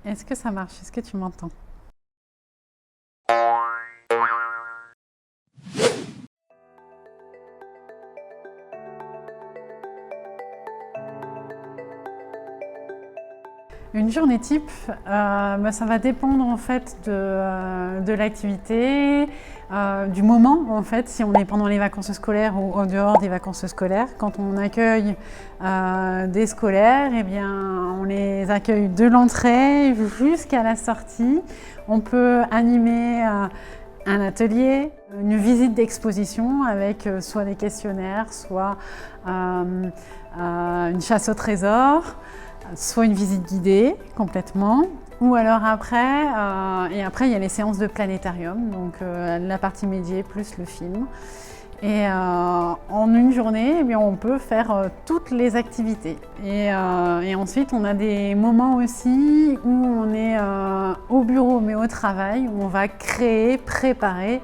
Est-ce que ça marche? Est-ce que tu m'entends? Une journée type, ça va dépendre en fait de l'activité, du moment en fait, si on est pendant les vacances scolaires ou en dehors des vacances scolaires. Quand on accueille des scolaires, eh bien, on les accueille de l'entrée jusqu'à la sortie. On peut animer un atelier, une visite d'exposition avec soit des questionnaires, soit une chasse au trésor, soit une visite guidée complètement, ou alors après, il y a les séances de planétarium, donc la partie médiée plus le film. Et en une journée, eh bien, on peut faire toutes les activités. Et ensuite, on a des moments aussi où on est au bureau mais au travail, où on va créer, préparer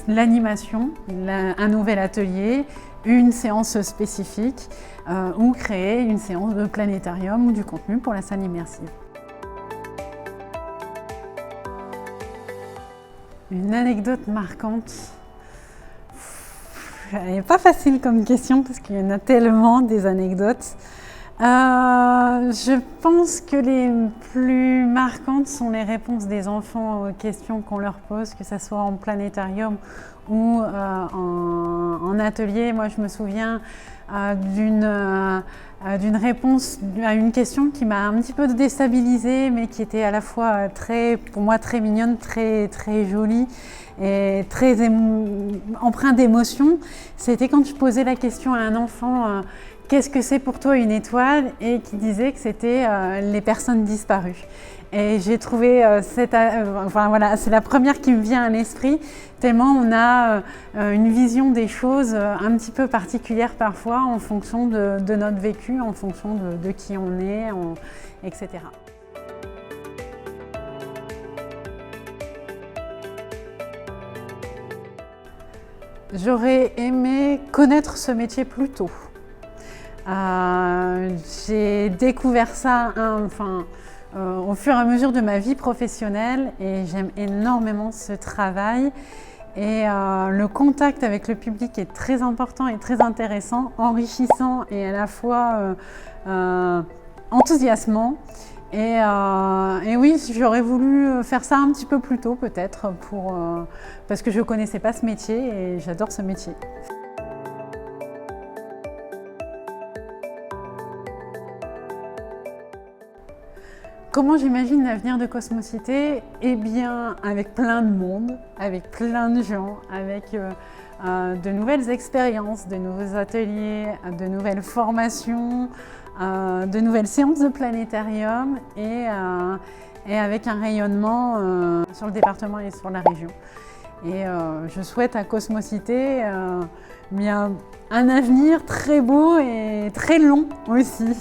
l'animation, un nouvel atelier, une séance spécifique ou créer une séance de planétarium ou du contenu pour la salle immersive. Une anecdote marquante. Elle n'est pas facile comme question parce qu'il y en a tellement des anecdotes. Je pense que les plus marquantes sont les réponses des enfants aux questions qu'on leur pose, que ce soit en planétarium ou en atelier. Moi, je me souviens d'une réponse à une question qui m'a un petit peu déstabilisée, mais qui était à la fois pour moi très mignonne, très jolie et très empreinte d'émotion. C'était quand je posais la question à un enfant qu'est-ce que c'est pour toi une étoile, et qui disait que c'était les personnes disparues. Et j'ai trouvé voilà, c'est la première qui me vient à l'esprit, tellement on a une vision des choses un petit peu particulière parfois en fonction de notre vécu, en fonction de qui on est, etc. J'aurais aimé connaître ce métier plus tôt. J'ai découvert ça au fur et à mesure de ma vie professionnelle, et j'aime énormément ce travail. Et le contact avec le public est très important et très intéressant, enrichissant et à la fois enthousiasmant. Et oui, j'aurais voulu faire ça un petit peu plus tôt peut-être, parce que je ne connaissais pas ce métier et j'adore ce métier. Comment j'imagine l'avenir de Cosmocité? Eh bien, avec plein de monde, avec plein de gens, avec de nouvelles expériences, de nouveaux ateliers, de nouvelles formations, de nouvelles séances de planétarium et avec un rayonnement sur le département et sur la région. Et je souhaite à Cosmocité un avenir très beau et très long aussi.